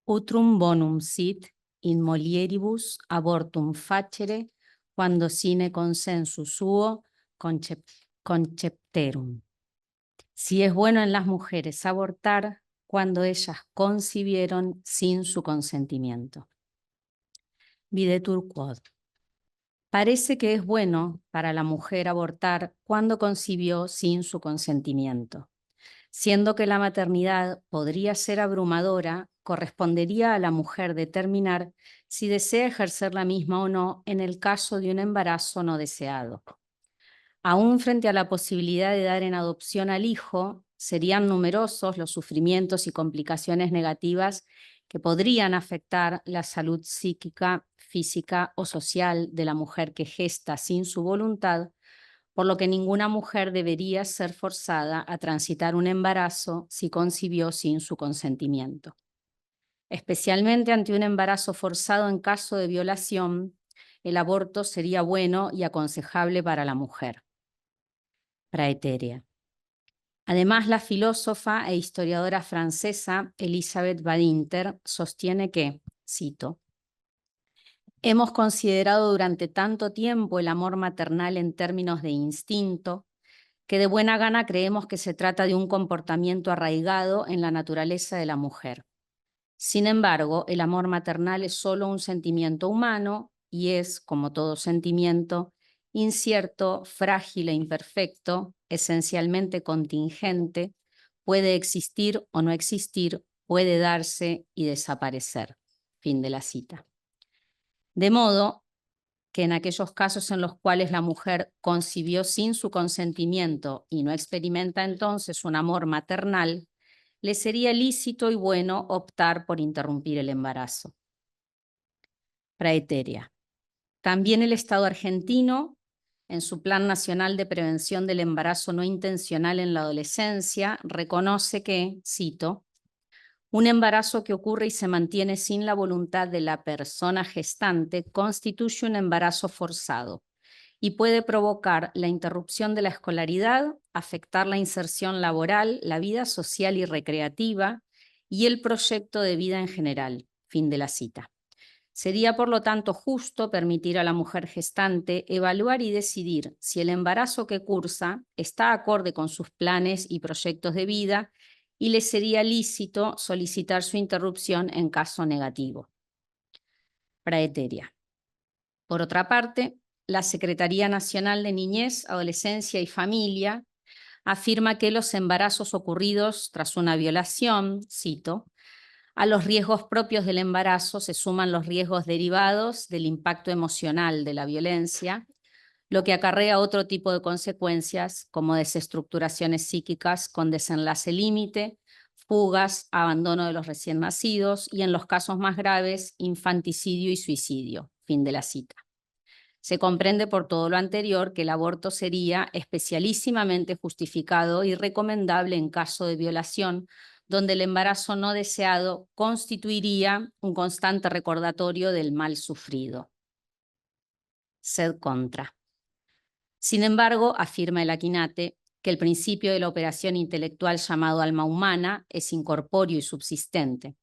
Utrum bonum sit in molieribus abortum facere, quando sine consensus suo concepterum. Si es bueno en las mujeres abortar, cuando ellas concibieron sin su consentimiento. Videtur quod. Parece que es bueno para la mujer abortar cuando concibió sin su consentimiento. Siendo que la maternidad podría ser abrumadora, correspondería a la mujer determinar si desea ejercer la misma o no en el caso de un embarazo no deseado. Aún frente a la posibilidad de dar en adopción al hijo, serían numerosos los sufrimientos y complicaciones negativas que podrían afectar la salud psíquica, física o social de la mujer que gesta sin su voluntad, por lo que ninguna mujer debería ser forzada a transitar un embarazo si concibió sin su consentimiento. Especialmente ante un embarazo forzado en caso de violación, el aborto sería bueno y aconsejable para la mujer. Praeterea. Además, la filósofa e historiadora francesa Elisabeth Badinter sostiene que, cito, hemos considerado durante tanto tiempo el amor maternal en términos de instinto, que de buena gana creemos que se trata de un comportamiento arraigado en la naturaleza de la mujer. Sin embargo, el amor maternal es solo un sentimiento humano y es, como todo sentimiento, incierto, frágil e imperfecto, esencialmente contingente, puede existir o no existir, puede darse y desaparecer. Fin de la cita. De modo que en aquellos casos en los cuales la mujer concibió sin su consentimiento y no experimenta entonces un amor maternal, le sería lícito y bueno optar por interrumpir el embarazo. Praeterea. También el Estado argentino, en su Plan Nacional de Prevención del Embarazo No Intencional en la Adolescencia, reconoce que, cito, un embarazo que ocurre y se mantiene sin la voluntad de la persona gestante constituye un embarazo forzado y puede provocar la interrupción de la escolaridad, afectar la inserción laboral, la vida social y recreativa y el proyecto de vida en general. Fin de la cita. Sería, por lo tanto, justo permitir a la mujer gestante evaluar y decidir si el embarazo que cursa está acorde con sus planes y proyectos de vida y le sería lícito solicitar su interrupción en caso negativo. Praeterea. Por otra parte, la Secretaría Nacional de Niñez, Adolescencia y Familia afirma que los embarazos ocurridos tras una violación, cito, a los riesgos propios del embarazo se suman los riesgos derivados del impacto emocional de la violencia, lo que acarrea otro tipo de consecuencias como desestructuraciones psíquicas con desenlace límite, fugas, abandono de los recién nacidos y, en los casos más graves, infanticidio y suicidio. Fin de la cita. Se comprende por todo lo anterior que el aborto sería especialísimamente justificado y recomendable en caso de violación, donde el embarazo no deseado constituiría un constante recordatorio del mal sufrido. Sed contra. Sin embargo, afirma el Aquinate que el principio de la operación intelectual llamado alma humana es incorpóreo y subsistente.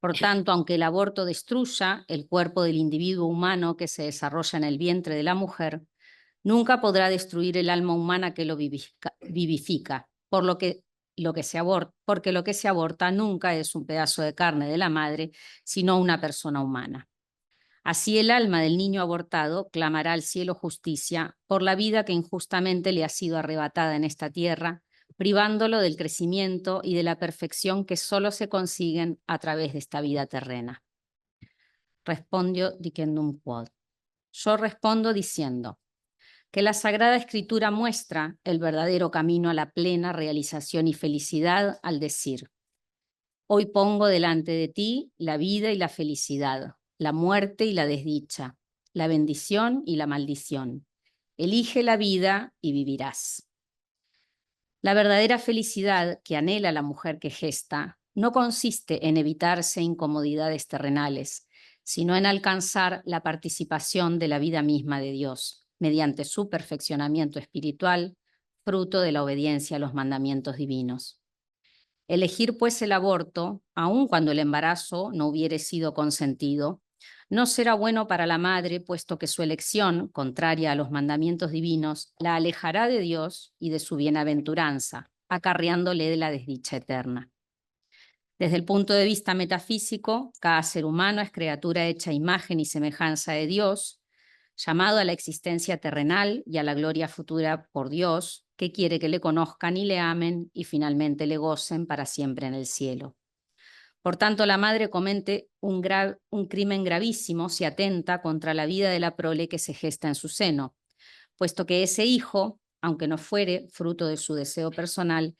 Por tanto, aunque el aborto destruya el cuerpo del individuo humano que se desarrolla en el vientre de la mujer, nunca podrá destruir el alma humana que lo vivifica, porque lo que se aborta nunca es un pedazo de carne de la madre, sino una persona humana. Así el alma del niño abortado clamará al cielo justicia por la vida que injustamente le ha sido arrebatada en esta tierra, privándolo del crecimiento y de la perfección que solo se consiguen a través de esta vida terrena. Respondio dicendum quod. Yo respondo diciendo que la Sagrada Escritura muestra el verdadero camino a la plena realización y felicidad al decir: hoy pongo delante de ti la vida y la felicidad, la muerte y la desdicha, la bendición y la maldición. Elige la vida y vivirás. La verdadera felicidad que anhela la mujer que gesta no consiste en evitarse incomodidades terrenales, sino en alcanzar la participación de la vida misma de Dios, mediante su perfeccionamiento espiritual, fruto de la obediencia a los mandamientos divinos. Elegir pues el aborto, aun cuando el embarazo no hubiere sido consentido, no será bueno para la madre, puesto que su elección, contraria a los mandamientos divinos, la alejará de Dios y de su bienaventuranza, acarreándole de la desdicha eterna. Desde el punto de vista metafísico, cada ser humano es criatura hecha a imagen y semejanza de Dios, llamado a la existencia terrenal y a la gloria futura por Dios, que quiere que le conozcan y le amen y finalmente le gocen para siempre en el cielo. Por tanto, la madre comete un crimen gravísimo si atenta contra la vida de la prole que se gesta en su seno, puesto que ese hijo, aunque no fuere fruto de su deseo personal,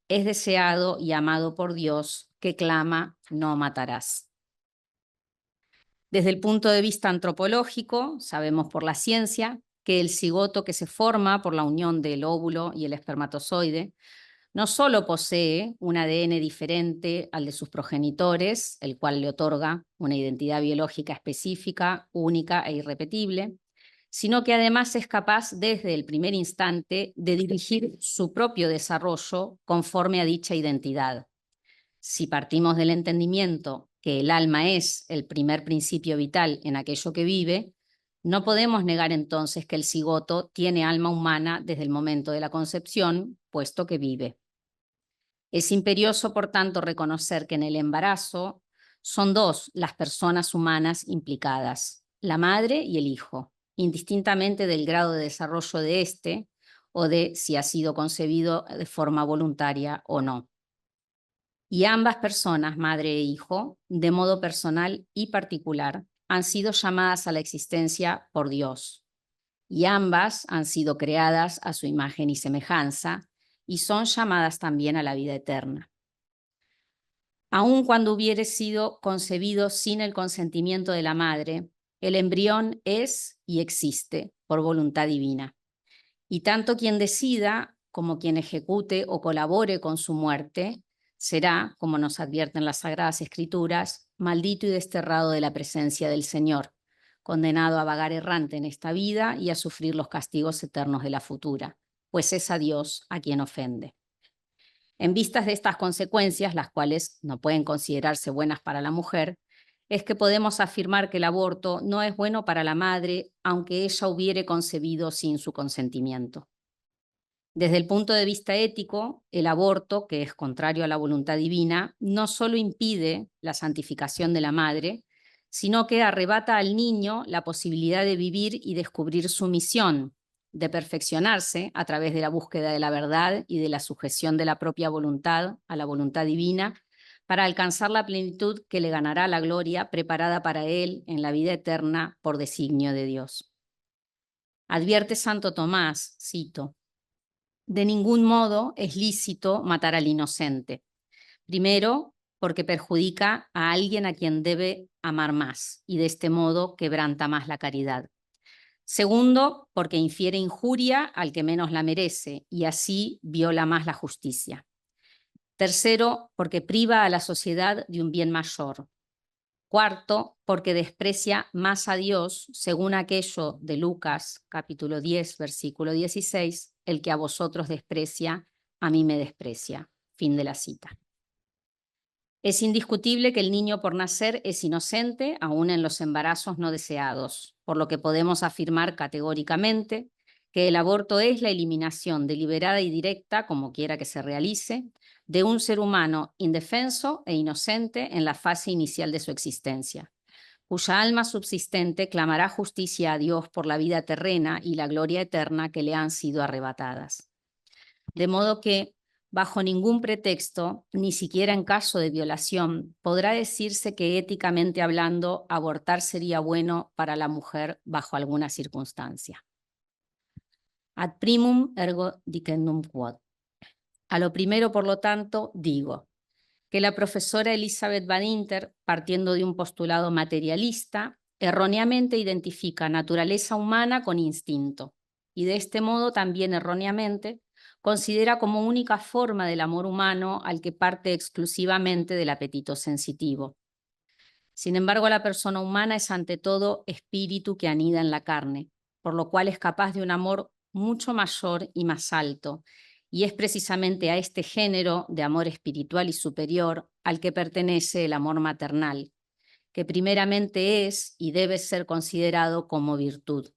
es deseado y amado por Dios, que clama, no matarás. Desde el punto de vista antropológico, sabemos por la ciencia que el cigoto que se forma por la unión del óvulo y el espermatozoide no solo posee un ADN diferente al de sus progenitores, el cual le otorga una identidad biológica específica, única e irrepetible, sino que además es capaz desde el primer instante de dirigir su propio desarrollo conforme a dicha identidad. Si partimos del entendimiento que el alma es el primer principio vital en aquello que vive, no podemos negar entonces que el cigoto tiene alma humana desde el momento de la concepción, puesto que vive. Es imperioso, por tanto, reconocer que en el embarazo son dos las personas humanas implicadas, la madre y el hijo, indistintamente del grado de desarrollo de éste o de si ha sido concebido de forma voluntaria o no. Y ambas personas, madre e hijo, de modo personal y particular, han sido llamadas a la existencia por Dios. Y ambas han sido creadas a su imagen y semejanza y son llamadas también a la vida eterna. Aun cuando hubiere sido concebido sin el consentimiento de la madre, el embrión es y existe por voluntad divina. Y tanto quien decida como quien ejecute o colabore con su muerte será, como nos advierten las Sagradas Escrituras, maldito y desterrado de la presencia del Señor, condenado a vagar errante en esta vida y a sufrir los castigos eternos de la futura, pues es a Dios a quien ofende. En vistas de estas consecuencias, las cuales no pueden considerarse buenas para la mujer, es que podemos afirmar que el aborto no es bueno para la madre, aunque ella hubiere concebido sin su consentimiento. Desde el punto de vista ético, el aborto, que es contrario a la voluntad divina, no solo impide la santificación de la madre, sino que arrebata al niño la posibilidad de vivir y descubrir su misión, de perfeccionarse a través de la búsqueda de la verdad y de la sujeción de la propia voluntad a la voluntad divina, para alcanzar la plenitud que le ganará la gloria preparada para él en la vida eterna por designio de Dios. Advierte Santo Tomás, cito: de ningún modo es lícito matar al inocente. Primero, porque perjudica a alguien a quien debe amar más y de este modo quebranta más la caridad. Segundo, porque infiere injuria al que menos la merece y así viola más la justicia. Tercero, porque priva a la sociedad de un bien mayor. Cuarto, porque desprecia más a Dios, según aquello de Lucas, capítulo 10, versículo 16, el que a vosotros desprecia, a mí me desprecia. Fin de la cita. Es indiscutible que el niño por nacer es inocente, aún en los embarazos no deseados, por lo que podemos afirmar categóricamente que el aborto es la eliminación deliberada y directa, como quiera que se realice, de un ser humano indefenso e inocente en la fase inicial de su existencia, cuya alma subsistente clamará justicia a Dios por la vida terrena y la gloria eterna que le han sido arrebatadas. De modo que, bajo ningún pretexto, ni siquiera en caso de violación, podrá decirse que éticamente hablando, abortar sería bueno para la mujer bajo alguna circunstancia. Ad primum ergo dicendum quod. A lo primero, por lo tanto, digo que la profesora Elizabeth Badinter, partiendo de un postulado materialista, erróneamente identifica naturaleza humana con instinto, y de este modo también erróneamente considera como única forma del amor humano al que parte exclusivamente del apetito sensitivo. Sin embargo, la persona humana es ante todo espíritu que anida en la carne, por lo cual es capaz de un amor mucho mayor y más alto, y es precisamente a este género de amor espiritual y superior al que pertenece el amor maternal, que primeramente es y debe ser considerado como virtud.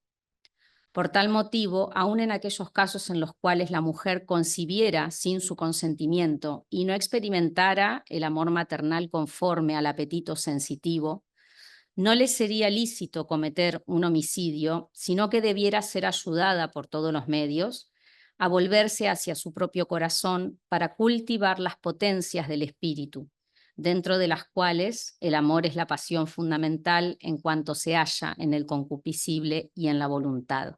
Por tal motivo, aun en aquellos casos en los cuales la mujer concibiera sin su consentimiento y no experimentara el amor maternal conforme al apetito sensitivo, no le sería lícito cometer un homicidio, sino que debiera ser ayudada por todos los medios a volverse hacia su propio corazón para cultivar las potencias del espíritu, dentro de las cuales el amor es la pasión fundamental en cuanto se halla en el concupiscible y en la voluntad.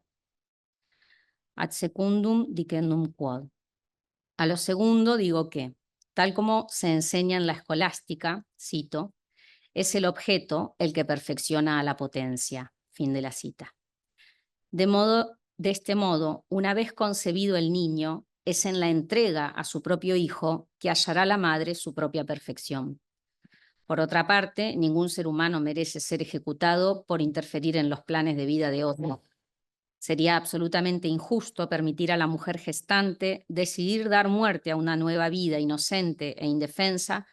Ad secundum dicendum quod. A lo segundo digo que, tal como se enseña en la escolástica, cito, es el objeto el que perfecciona a la potencia. Fin de la cita. De este modo, una vez concebido el niño, es en la entrega a su propio hijo que hallará la madre su propia perfección. Por otra parte, ningún ser humano merece ser ejecutado por interferir en los planes de vida de otro. Sería absolutamente injusto permitir a la mujer gestante decidir dar muerte a una nueva vida inocente e indefensa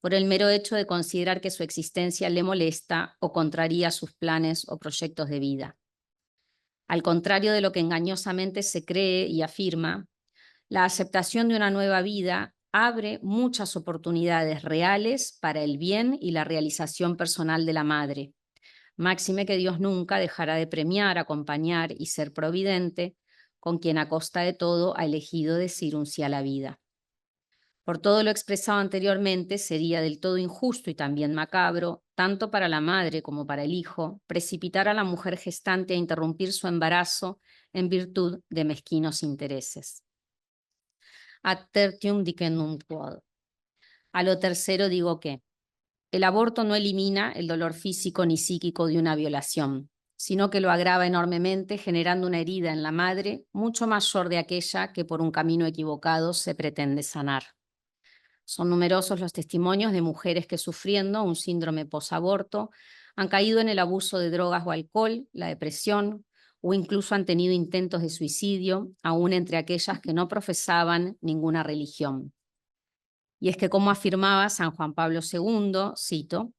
por el mero hecho de considerar que su existencia le molesta o contraría sus planes o proyectos de vida. Al contrario de lo que engañosamente se cree y afirma, la aceptación de una nueva vida abre muchas oportunidades reales para el bien y la realización personal de la madre. Máxime que Dios nunca dejará de premiar, acompañar y ser providente con quien a costa de todo ha elegido decir un sí a la vida. Por todo lo expresado anteriormente, sería del todo injusto y también macabro, tanto para la madre como para el hijo, precipitar a la mujer gestante a interrumpir su embarazo en virtud de mezquinos intereses. Ad tertium dicendum quod. A lo tercero digo que el aborto no elimina el dolor físico ni psíquico de una violación, sino que lo agrava enormemente, generando una herida en la madre mucho mayor de aquella que por un camino equivocado se pretende sanar. Son numerosos los testimonios de mujeres que, sufriendo un síndrome posaborto, han caído en el abuso de drogas o alcohol, la depresión, o incluso han tenido intentos de suicidio, aún entre aquellas que no profesaban ninguna religión. Y es que, como afirmaba San Juan Pablo II, cito,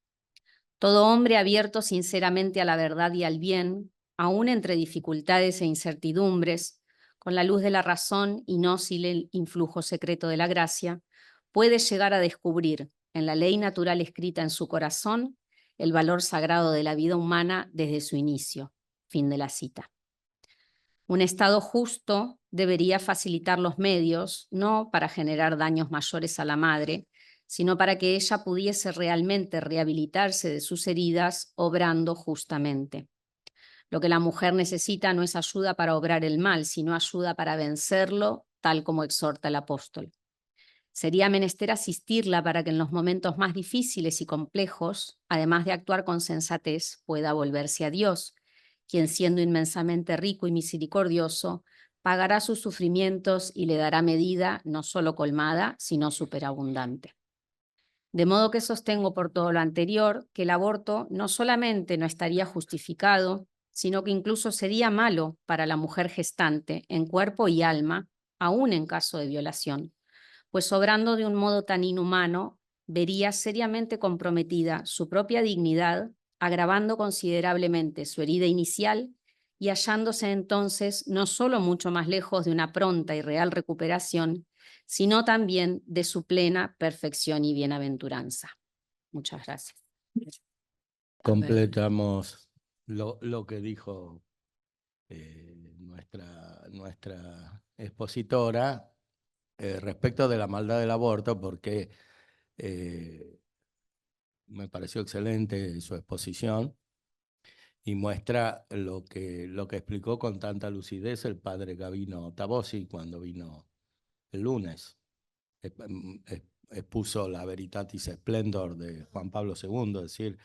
todo hombre abierto sinceramente a la verdad y al bien, aún entre dificultades e incertidumbres, con la luz de la razón y no sin el influjo secreto de la gracia, puede llegar a descubrir en la ley natural escrita en su corazón el valor sagrado de la vida humana desde su inicio. Fin de la cita. Un Estado justo debería facilitar los medios, no para generar daños mayores a la madre, sino para que ella pudiese realmente rehabilitarse de sus heridas obrando justamente. Lo que la mujer necesita no es ayuda para obrar el mal, sino ayuda para vencerlo, tal como exhorta el apóstol. Sería menester asistirla para que en los momentos más difíciles y complejos, además de actuar con sensatez, pueda volverse a Dios, quien siendo inmensamente rico y misericordioso, pagará sus sufrimientos y le dará medida no solo colmada, sino superabundante. De modo que sostengo por todo lo anterior que el aborto no solamente no estaría justificado, sino que incluso sería malo para la mujer gestante en cuerpo y alma, aún en caso de violación, pues obrando de un modo tan inhumano, vería seriamente comprometida su propia dignidad, agravando considerablemente su herida inicial y hallándose entonces no solo mucho más lejos de una pronta y real recuperación, sino también de su plena perfección y bienaventuranza. Muchas gracias. Completamos lo que dijo nuestra expositora respecto de la maldad del aborto, porque me pareció excelente su exposición y muestra lo que explicó con tanta lucidez el padre Gavino Tabosi cuando vino el lunes. Expuso la Veritatis Splendor de Juan Pablo II, es decir,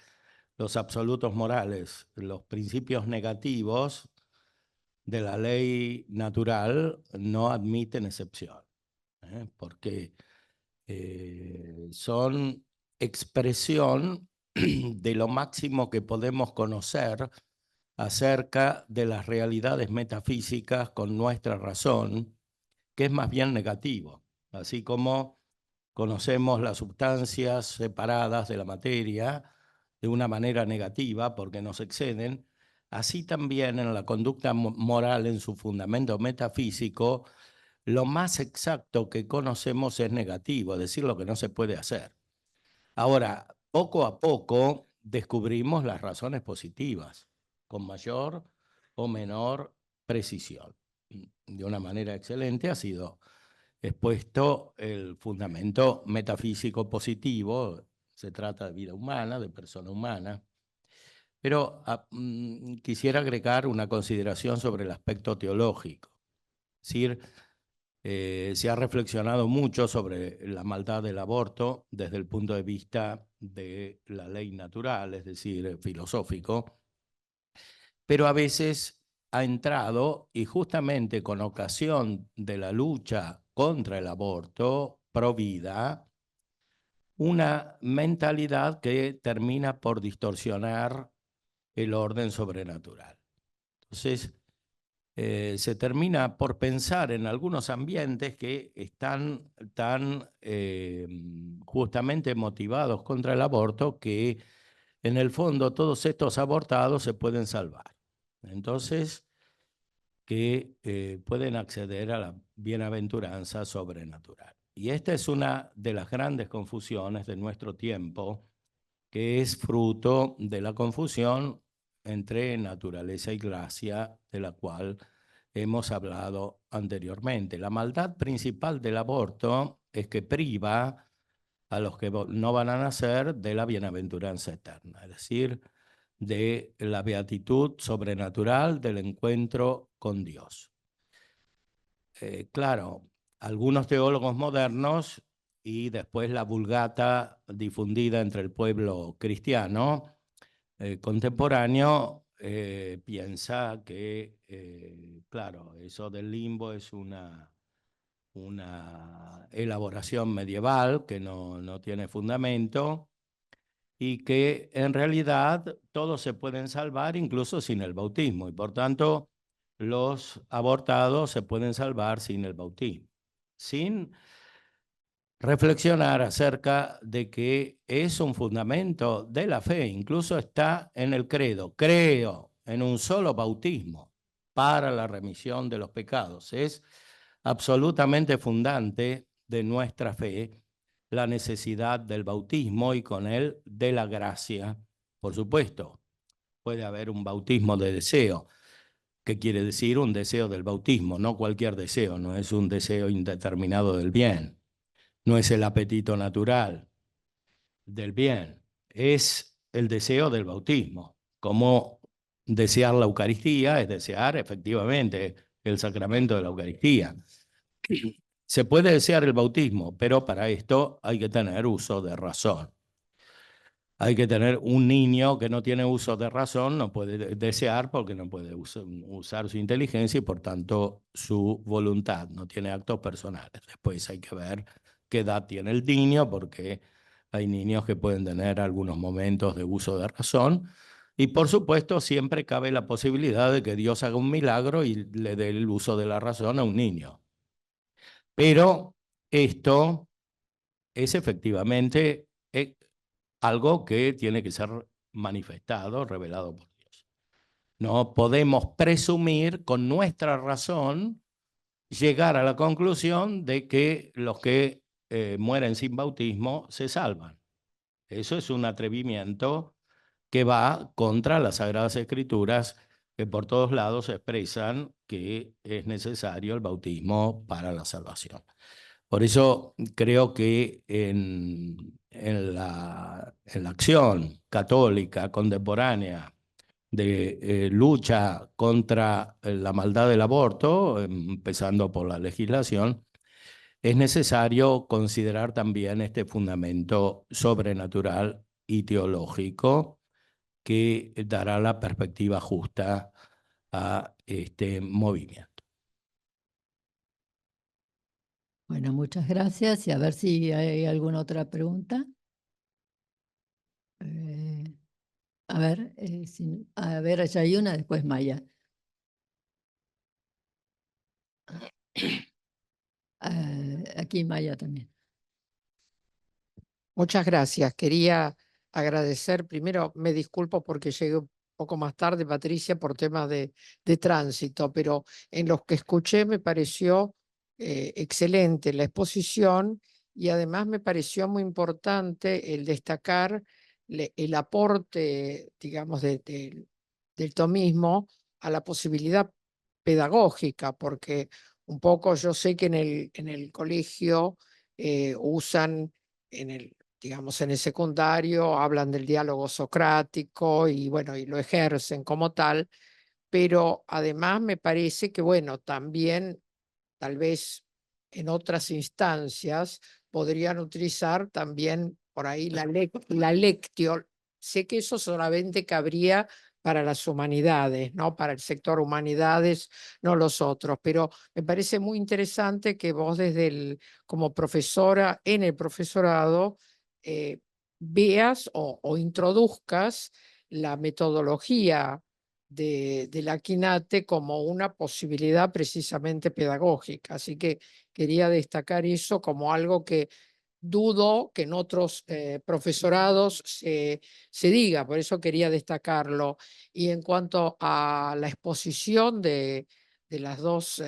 los absolutos morales, los principios negativos de la ley natural no admiten excepción, porque son expresión de lo máximo que podemos conocer acerca de las realidades metafísicas con nuestra razón que es más bien negativo. Así como conocemos las sustancias separadas de la materia de una manera negativa porque nos exceden, así también en la conducta moral, en su fundamento metafísico, lo más exacto que conocemos es negativo, es decir, lo que no se puede hacer. Ahora, poco a poco descubrimos las razones positivas, con mayor o menor precisión. De una manera excelente ha sido expuesto el fundamento metafísico positivo. Se trata de vida humana, de persona humana. Pero quisiera agregar una consideración sobre el aspecto teológico. Es decir, se ha reflexionado mucho sobre la maldad del aborto desde el punto de vista de la ley natural, es decir, filosófico, pero a veces ha entrado, y justamente con ocasión de la lucha contra el aborto pro vida, una mentalidad que termina por distorsionar el orden sobrenatural. Entonces, se termina por pensar en algunos ambientes que están tan justamente motivados contra el aborto que en el fondo todos estos abortados se pueden salvar. Entonces, que pueden acceder a la bienaventuranza sobrenatural. Y esta es una de las grandes confusiones de nuestro tiempo, que es fruto de la confusión entre naturaleza y gracia, de la cual hemos hablado anteriormente. La maldad principal del aborto es que priva a los que no van a nacer de la bienaventuranza eterna, es decir, de la beatitud sobrenatural del encuentro con Dios. Claro, algunos teólogos modernos y después la vulgata difundida entre el pueblo cristiano contemporáneo piensa que, claro, eso del limbo es una elaboración medieval que no tiene fundamento y que en realidad todos se pueden salvar incluso sin el bautismo y por tanto los abortados se pueden salvar sin el bautismo, sin reflexionar acerca de que es un fundamento de la fe, incluso está en el credo. Creo en un solo bautismo para la remisión de los pecados. Es absolutamente fundante de nuestra fe la necesidad del bautismo y con él de la gracia. Por supuesto, puede haber un bautismo de deseo. ¿Qué quiere decir un deseo del bautismo? No cualquier deseo, no es un deseo indeterminado del bien. No es el apetito natural del bien, es el deseo del bautismo. Como desear la Eucaristía es desear efectivamente el sacramento de la Eucaristía. Se puede desear el bautismo, pero para esto hay que tener uso de razón. Hay que tener un niño que no tiene uso de razón, no puede desear porque no puede usar su inteligencia y por tanto su voluntad, no tiene actos personales. Después hay que ver qué edad tiene el niño, porque hay niños que pueden tener algunos momentos de uso de razón. Y por supuesto siempre cabe la posibilidad de que Dios haga un milagro y le dé el uso de la razón a un niño. Pero esto es efectivamente algo que tiene que ser manifestado, revelado por Dios. No podemos presumir con nuestra razón llegar a la conclusión de que los que mueren sin bautismo se salvan. Eso es un atrevimiento que va contra las Sagradas Escrituras, que por todos lados expresan que es necesario el bautismo para la salvación. Por eso creo que en la acción católica contemporánea de lucha contra la maldad del aborto, empezando por la legislación, es necesario considerar también este fundamento sobrenatural y teológico que dará la perspectiva justa a este movimiento. Bueno, muchas gracias y a ver si hay alguna otra pregunta. A ver, allá hay una, después Maya. aquí Maya también. Muchas gracias. Quería agradecer, primero me disculpo porque llegué un poco más tarde, Patricia, por temas de tránsito, pero en los que escuché me pareció excelente la exposición y además me pareció muy importante el destacar el aporte, digamos, del tomismo a la posibilidad pedagógica, porque un poco yo sé que en el colegio usan en el, digamos, en el secundario hablan del diálogo socrático y bueno, y lo ejercen como tal, pero además me parece que, bueno, también tal vez en otras instancias podrían utilizar también por ahí la lectio. Sé que eso solamente cabría para las humanidades, ¿no? Para el sector humanidades, no los otros, pero me parece muy interesante que vos como profesora en el profesorado eh, veas o introduzcas la metodología de la Quinate como una posibilidad precisamente pedagógica. Así que quería destacar eso como algo que dudo que en otros profesorados se diga, por eso quería destacarlo. Y en cuanto a la exposición de las dos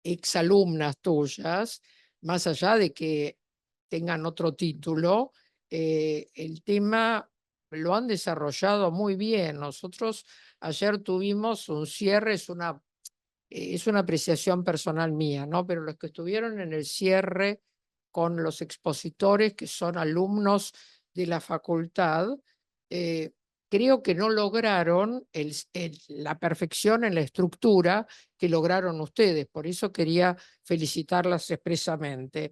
exalumnas tuyas, más allá de que tengan otro título, el tema lo han desarrollado muy bien. Nosotros ayer tuvimos un cierre, es una apreciación personal mía, ¿no? Pero los que estuvieron en el cierre con los expositores, que son alumnos de la facultad, eh, creo que no lograron la perfección en la estructura que lograron ustedes. Por eso quería felicitarlas expresamente.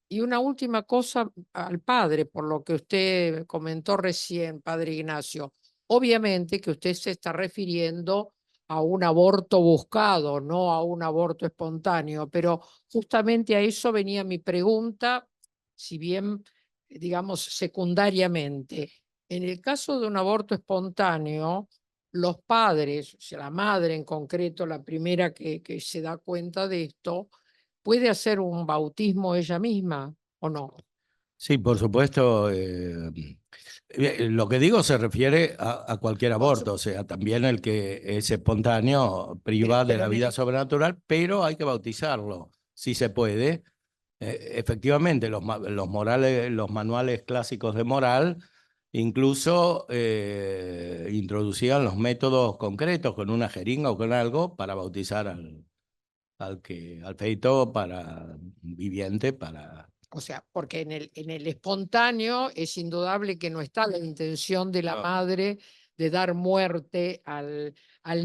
Y una última cosa al padre, por lo que usted comentó recién, padre Ignacio. Obviamente que usted se está refiriendo a un aborto buscado, no a un aborto espontáneo, pero justamente a eso venía mi pregunta, si bien, digamos, secundariamente. En el caso de un aborto espontáneo, los padres, o sea, la madre en concreto, la primera que se da cuenta de esto, ¿puede hacer un bautismo ella misma o no? Sí, por supuesto. Lo que digo se refiere a cualquier aborto, o sea, también el que es espontáneo priva de la vida sobrenatural, pero hay que bautizarlo, si se puede. Efectivamente, los manuales clásicos de moral incluso introducían los métodos concretos con una jeringa o con algo para bautizar al feto para viviente, para... O sea, porque en el espontáneo es indudable que no está la intención de la No. madre de dar muerte al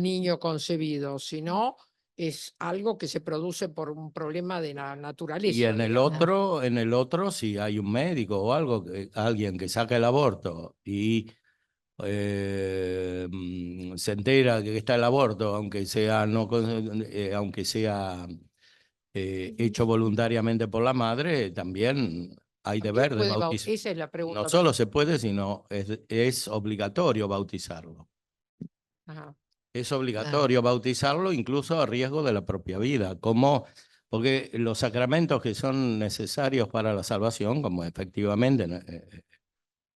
niño concebido, sino es algo que se produce por un problema de la Y naturaleza, en digamos. en el otro, si hay un médico o algo, alguien que saca el aborto y se entera que está el aborto, aunque sea, no, aunque sea hecho voluntariamente por la madre, también hay También deber de puede, bautizar. esa es la No pregunta. solo se puede, sino es obligatorio bautizarlo. Ajá. Es Claro. obligatorio bautizarlo incluso a riesgo de la propia vida, como porque los sacramentos que son necesarios para la salvación, como efectivamente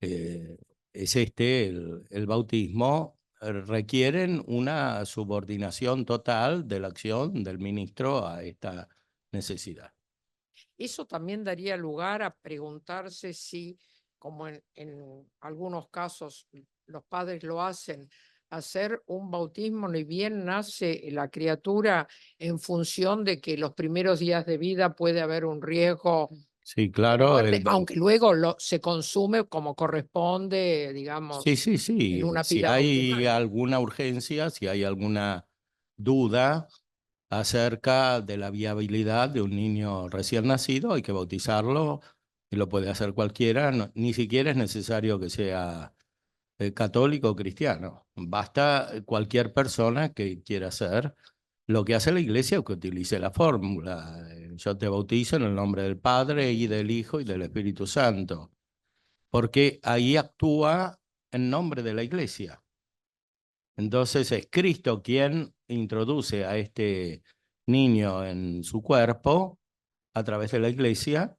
eh, es el bautismo, requieren una subordinación total de la acción del ministro a esta necesidad. Eso también daría lugar a preguntarse si, como en algunos casos los padres lo hacen, hacer un bautismo, ni bien nace la criatura en función de que los primeros días de vida puede haber un riesgo Sí, de claro. muerte, aunque luego se consume como corresponde, Sí, digamos, sí, en sí. una Si pila hay bautismal. alguna urgencia, si hay alguna duda acerca de la viabilidad de un niño recién nacido, hay que bautizarlo y lo puede hacer cualquiera, ni siquiera es necesario que sea católico o cristiano. Basta cualquier persona que quiera hacer. Lo que hace la iglesia es que utilice la fórmula. Yo te bautizo en el nombre del Padre y del Hijo y del Espíritu Santo, porque ahí actúa en nombre de la iglesia. Entonces es Cristo quien introduce a este niño en su cuerpo a través de la Iglesia,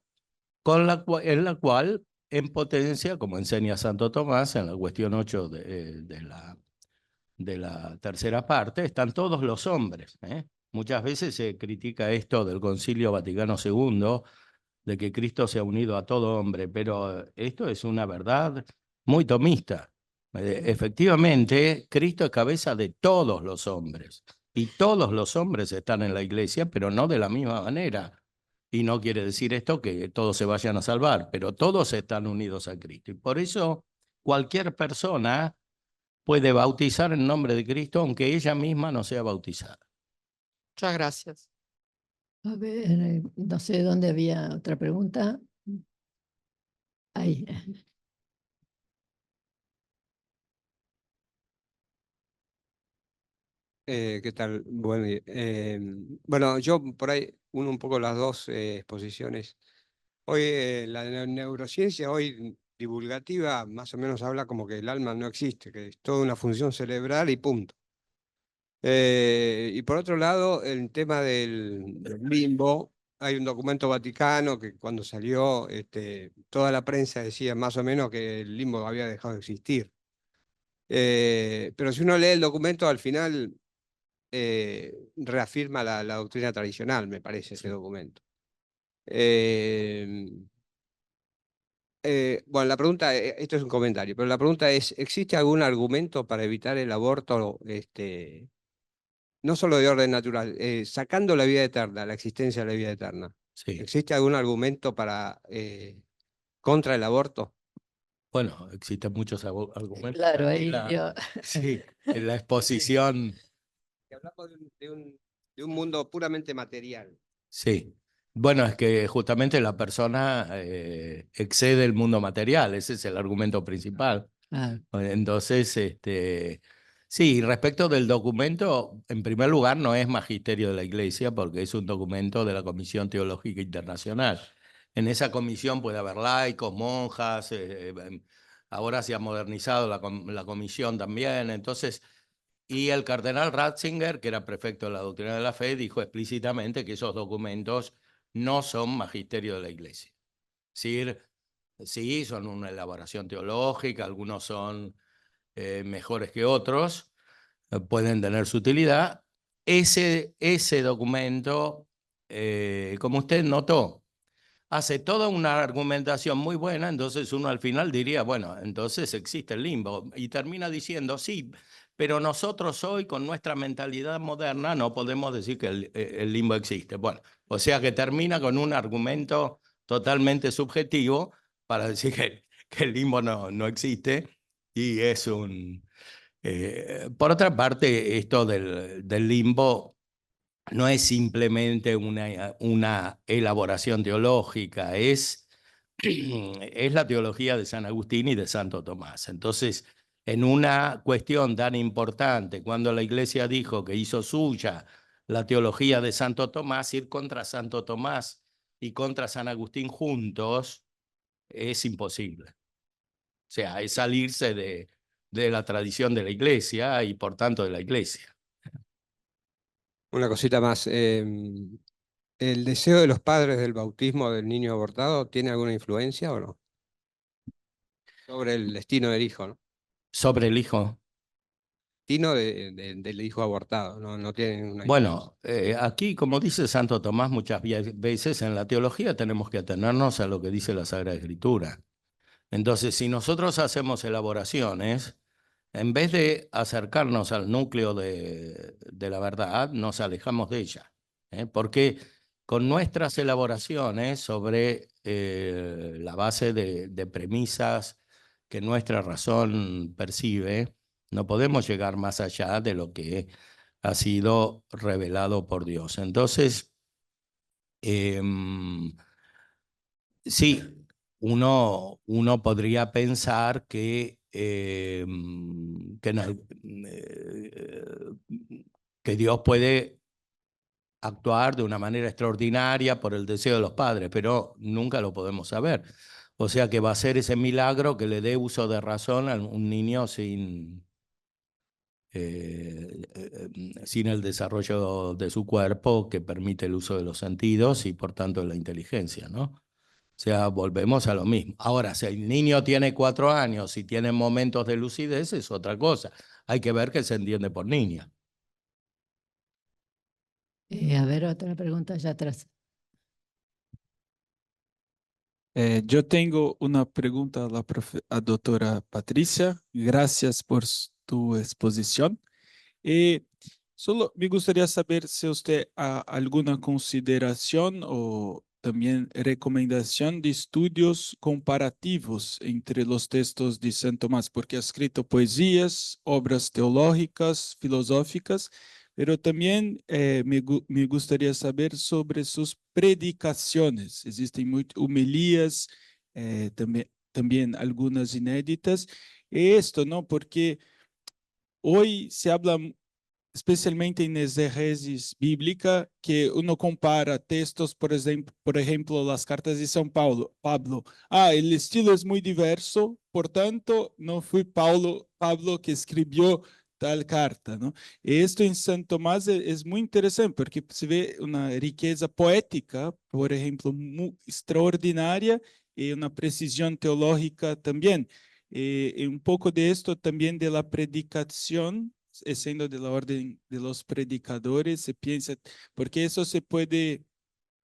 en la cual, en potencia, como enseña Santo Tomás en la cuestión 8 de la tercera parte, están todos los hombres. Muchas veces se critica esto del Concilio Vaticano II, de que Cristo se ha unido a todo hombre, pero esto es una verdad muy tomista. Efectivamente, Cristo es cabeza de todos los hombres, y todos los hombres están en la Iglesia, pero no de la misma manera. Y no quiere decir esto que todos se vayan a salvar, pero todos están unidos a Cristo. Y por eso cualquier persona puede bautizar en nombre de Cristo, aunque ella misma no sea bautizada. Muchas gracias. A ver, no sé dónde había otra pregunta. Ahí. ¿Qué tal? Bueno, bueno, yo por ahí uno un poco las dos exposiciones. Hoy la neurociencia hoy divulgativa más o menos habla como que el alma no existe, que es toda una función cerebral y punto. Y por otro lado, el tema del limbo, hay un documento vaticano que cuando salió toda la prensa decía más o menos que el limbo había dejado de existir. Pero si uno lee el documento al final reafirma la doctrina tradicional, me parece, ese documento. Bueno, la pregunta, esto es un comentario, pero la pregunta es, ¿existe algún argumento para evitar el aborto, no solo de orden natural, sacando la vida eterna, la existencia de la vida eterna? Sí. ¿Existe algún argumento para contra el aborto? Bueno, existen muchos argumentos. Claro, Aquí ahí yo. Sí, en la exposición. Que hablamos de un mundo puramente material. Sí. Bueno, es que justamente la persona excede el mundo material, ese es el argumento principal. Ah, Entonces, sí, respecto del documento, en primer lugar, no es magisterio de la Iglesia porque es un documento de la Comisión Teológica Internacional. En esa comisión puede haber laicos, monjas, ahora se ha modernizado la comisión también, entonces, y el cardenal Ratzinger, que era prefecto de la doctrina de la fe, dijo explícitamente que esos documentos no son magisterio de la Iglesia. Es decir, sí, son una elaboración teológica, algunos son mejores que otros, pueden tener su utilidad. Ese documento, como usted notó, hace toda una argumentación muy buena, entonces uno al final diría, bueno, entonces existe el limbo, y termina diciendo, sí, pero nosotros hoy con nuestra mentalidad moderna no podemos decir que el limbo existe. Bueno, o sea que termina con un argumento totalmente subjetivo para decir que el limbo no existe, y es un... por otra parte, esto del limbo no es simplemente una elaboración teológica, es la teología de San Agustín y de Santo Tomás. Entonces, en una cuestión tan importante, cuando la Iglesia dijo que hizo suya la teología de Santo Tomás, ir contra Santo Tomás y contra San Agustín juntos es imposible. O sea, es salirse de la tradición de la Iglesia y por tanto de la Iglesia. Una cosita más. ¿El deseo de los padres del bautismo del niño abortado tiene alguna influencia o no? Sobre el destino del hijo, ¿no? Sobre el hijo. Destino del hijo abortado, no tiene una influencia. Bueno, aquí, como dice Santo Tomás, muchas veces en la teología tenemos que atenernos a lo que dice la Sagrada Escritura. Entonces, si nosotros hacemos elaboraciones, en vez de acercarnos al núcleo de la verdad, nos alejamos de ella. Porque con nuestras elaboraciones sobre la base de premisas que nuestra razón percibe, no podemos llegar más allá de lo que ha sido revelado por Dios. Entonces, sí, uno podría pensar que, que Dios puede actuar de una manera extraordinaria por el deseo de los padres, pero nunca lo podemos saber. O sea que va a ser ese milagro que le dé uso de razón a un niño sin sin el desarrollo de su cuerpo que permite el uso de los sentidos y por tanto la inteligencia, ¿no? O sea, volvemos a lo mismo. Ahora, si el niño tiene 4 años y tiene momentos de lucidez, es otra cosa. Hay que ver qué se entiende por niña. A ver, otra pregunta allá atrás. Yo tengo una pregunta a a doctora Patricia. Gracias por tu exposición. Solo me gustaría saber si usted ha alguna consideración o también recomendación de estudios comparativos entre los textos de San Tomás, porque ha escrito poesías, obras teológicas, filosóficas, pero también me gustaría saber sobre sus predicaciones. Existen homilías, también algunas inéditas. Esto, ¿no? Porque hoy se habla especialmente en exégesis bíblica, que uno compara textos, por ejemplo, las cartas de São Pablo. El estilo es muy diverso, por tanto, no fue Pablo que escribió tal carta, ¿no? Esto en San Tomás es muy interesante porque se ve una riqueza poética, por ejemplo, muy extraordinaria y una precisión teológica también. Y un poco de esto también de la predicación, siendo de la orden de los predicadores, se piensa, porque eso se puede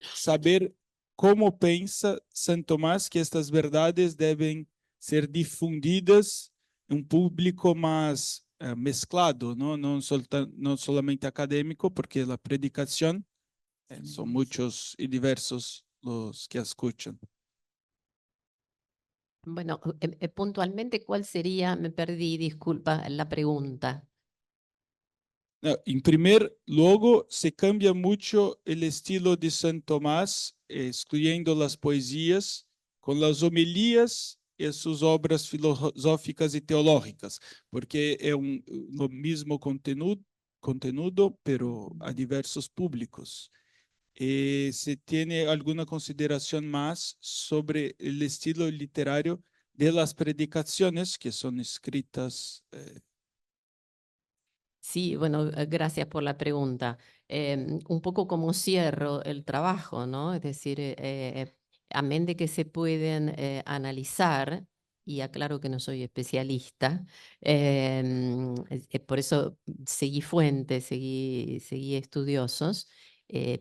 saber cómo piensa San Tomás que estas verdades deben ser difundidas en un público más mezclado, ¿no? No solamente académico, porque la predicación son muchos y diversos los que escuchan. Bueno, puntualmente, ¿cuál sería? Me perdí, disculpa, la pregunta. En primer lugar, se cambia mucho el estilo de San Tomás, excluyendo las poesías, con las homilías y sus obras filosóficas y teológicas, porque es lo mismo contenudo, pero a diversos públicos. ¿Se tiene alguna consideración más sobre el estilo literario de las predicaciones que son escritas? Sí, bueno, gracias por la pregunta. Un poco como cierro el trabajo, ¿no? Es decir, amén de que se pueden analizar, y aclaro que no soy especialista, por eso seguí fuentes, seguí estudiosos,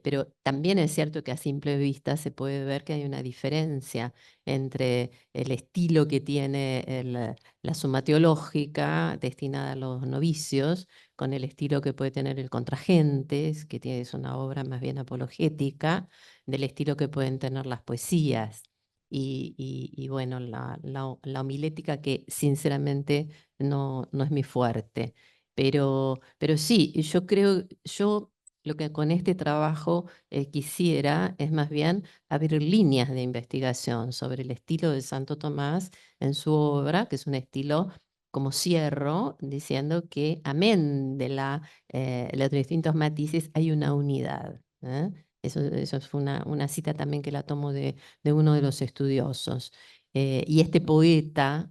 pero también es cierto que a simple vista se puede ver que hay una diferencia entre el estilo que tiene la suma teológica destinada a los novicios, con el estilo que puede tener el Contragentes, que es una obra más bien apologética, del estilo que pueden tener las poesías. Y bueno, la homilética, que sinceramente no es mi fuerte. Pero sí, yo lo que con este trabajo quisiera es más bien abrir líneas de investigación sobre el estilo de Santo Tomás en su obra, que es un estilo, como cierro, diciendo que amén de los distintos matices hay una unidad. Eso fue una cita también que la tomo de uno de los estudiosos. Y este poeta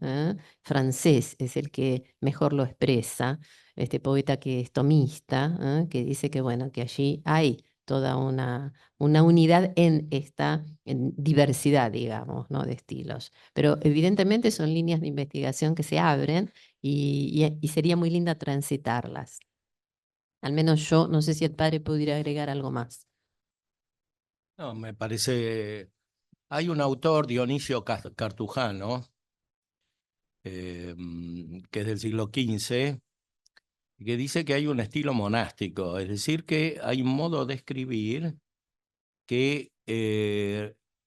francés es el que mejor lo expresa, este poeta que es tomista, que dice que, bueno, que allí hay toda una unidad en esta diversidad, digamos, ¿no? de estilos. Pero evidentemente son líneas de investigación que se abren y sería muy linda transitarlas. Al menos yo, no sé si el padre pudiera agregar algo más. No, me parece, hay un autor, Dionisio Cartujano, que es del siglo XV, que dice que hay un estilo monástico, es decir, que hay un modo de escribir que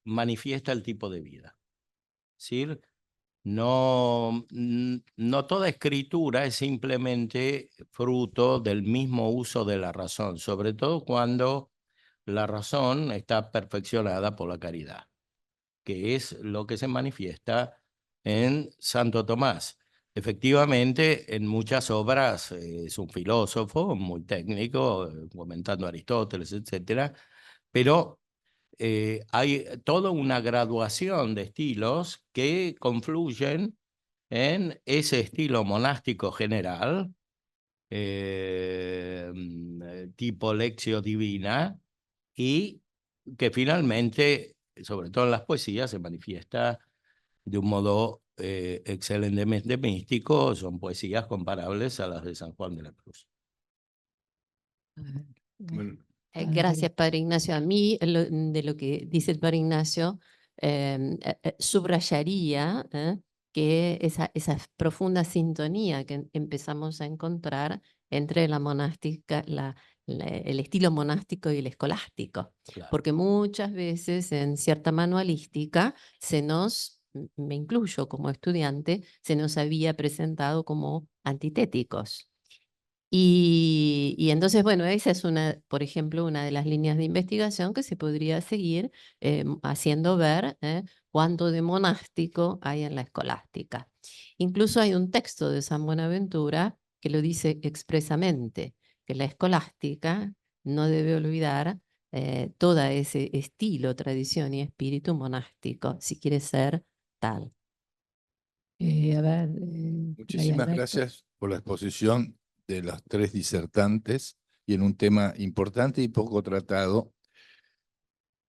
manifiesta el tipo de vida. Es decir, no toda escritura es simplemente fruto del mismo uso de la razón, sobre todo cuando la razón está perfeccionada por la caridad, que es lo que se manifiesta en Santo Tomás. Efectivamente, en muchas obras es un filósofo muy técnico, comentando a Aristóteles, etcétera, pero hay toda una graduación de estilos que confluyen en ese estilo monástico general, tipo Lectio Divina, y que finalmente, sobre todo en las poesías, se manifiesta de un modo excelentemente místico. Son poesías comparables a las de San Juan de la Cruz. A ver, Bueno, Gracias, Padre Ignacio. A mí, de lo que dice el Padre Ignacio, subrayaría que esa profunda sintonía que empezamos a encontrar entre la monástica, el estilo monástico y el escolástico. Claro. Porque muchas veces en cierta manualística me incluyo como estudiante, se nos había presentado como antitéticos. Y entonces, bueno, esa es por ejemplo, una de las líneas de investigación que se podría seguir haciendo ver cuánto de monástico hay en la escolástica. Incluso hay un texto de San Buenaventura que lo dice expresamente, que la escolástica no debe olvidar todo ese estilo, tradición y espíritu monástico, si quiere ser tal. a ver, Muchísimas Brian, gracias por la exposición de los tres disertantes y en un tema importante y poco tratado.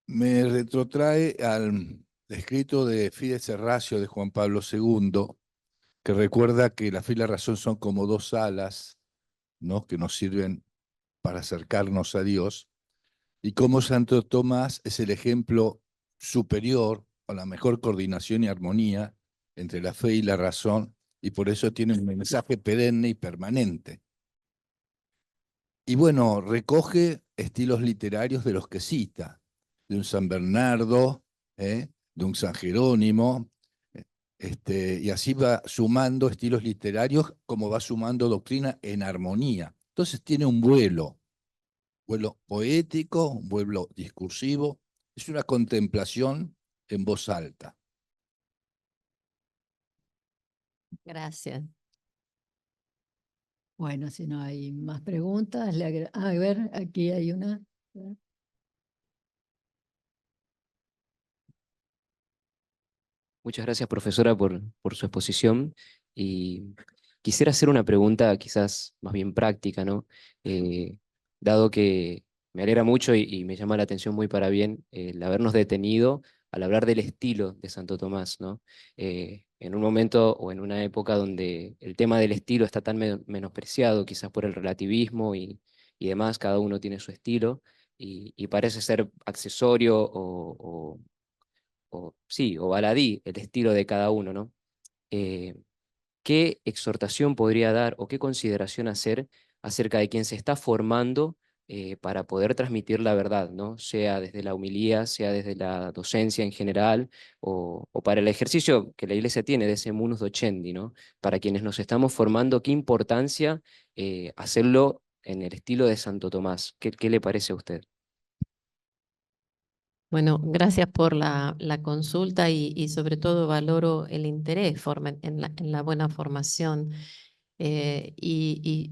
Me retrotrae al escrito de Fides Serracio de Juan Pablo II, que recuerda que la fe y la razón son como dos alas, ¿no?, que nos sirven para acercarnos a Dios, y cómo Santo Tomás es el ejemplo superior o la mejor coordinación y armonía entre la fe y la razón, y por eso tiene un mensaje perenne y permanente. Y bueno, recoge estilos literarios de los que cita, de un San Bernardo, de un San Jerónimo, y así va sumando estilos literarios como va sumando doctrina en armonía. Entonces tiene un vuelo poético, un vuelo discursivo, es una contemplación en voz alta. Gracias. bueno, si no hay más preguntas, a ver, aquí hay una. Muchas gracias, profesora, por su exposición. Y quisiera hacer una pregunta quizás más bien práctica, ¿no? Dado que me alegra mucho y me llama la atención muy para bien el habernos detenido al hablar del estilo de Santo Tomás, ¿no? En un momento o en una época donde el tema del estilo está tan menospreciado, quizás por el relativismo y demás, cada uno tiene su estilo y parece ser accesorio o baladí el estilo de cada uno, ¿no? Eh, ¿Qué exhortación podría dar o qué consideración hacer acerca de quien se está formando para poder transmitir la verdad, ¿no? Sea desde la humilía, sea desde la docencia en general, o para el ejercicio que la Iglesia tiene de ese munus docendi, ¿no? Para quienes nos estamos formando, qué importancia hacerlo en el estilo de Santo Tomás. ¿Qué le parece a usted? Bueno, gracias por la consulta y sobre todo valoro el interés en la buena formación. Y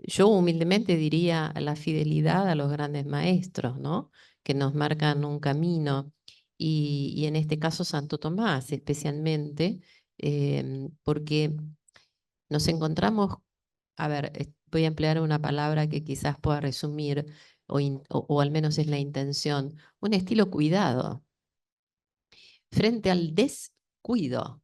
yo humildemente diría la fidelidad a los grandes maestros, ¿no? Que nos marcan un camino. Y en este caso Santo Tomás especialmente, porque nos encontramos, a ver, voy a emplear una palabra que quizás pueda resumir o al menos es la intención, un estilo cuidado. Frente al descuido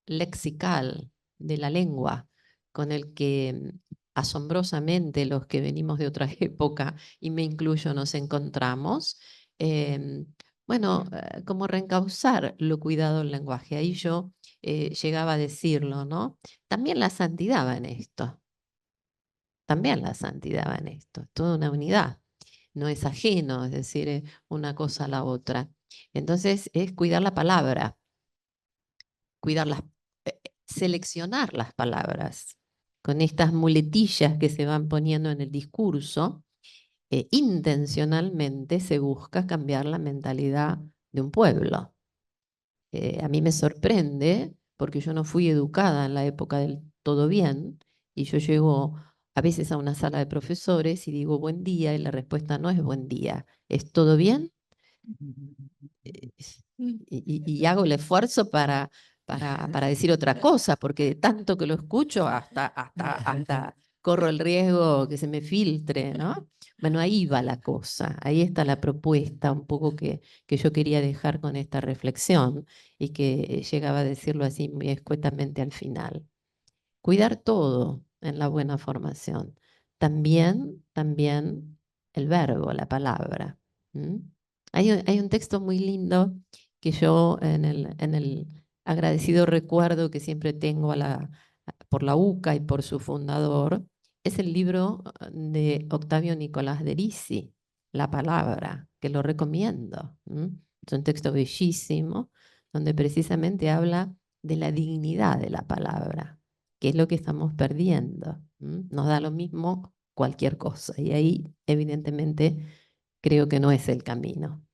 lexical de la lengua con el que asombrosamente los que venimos de otra época, y me incluyo, nos encontramos, bueno, como reencauzar lo cuidado del lenguaje. Ahí yo llegaba a decirlo, ¿no? También la santidad va en esto. También la santidad va en esto. Es toda una unidad. No es ajeno, es decir, una cosa a la otra. Entonces es cuidar la palabra, seleccionar las palabras con estas muletillas que se van poniendo en el discurso. Intencionalmente se busca cambiar la mentalidad de un pueblo. A mí me sorprende porque yo no fui educada en la época del todo bien y yo llego a veces a una sala de profesores y digo buen día y la respuesta no es buen día, es todo bien. Y hago el esfuerzo para decir otra cosa, porque de tanto que lo escucho hasta corro el riesgo que se me filtre, ¿no? Bueno, ahí va la cosa, ahí está la propuesta un poco que yo quería dejar con esta reflexión y que llegaba a decirlo así muy escuetamente al final. Cuidar todo en la buena formación. También el verbo, la palabra. Hay un texto muy lindo que yo en el agradecido recuerdo que siempre tengo por la UCA y por su fundador, es el libro de Octavio Nicolás de Risi, La palabra, que lo recomiendo. Es un texto bellísimo donde precisamente habla de la dignidad de la palabra, que es lo que estamos perdiendo. Nos da lo mismo cualquier cosa y ahí evidentemente creo que no es el camino.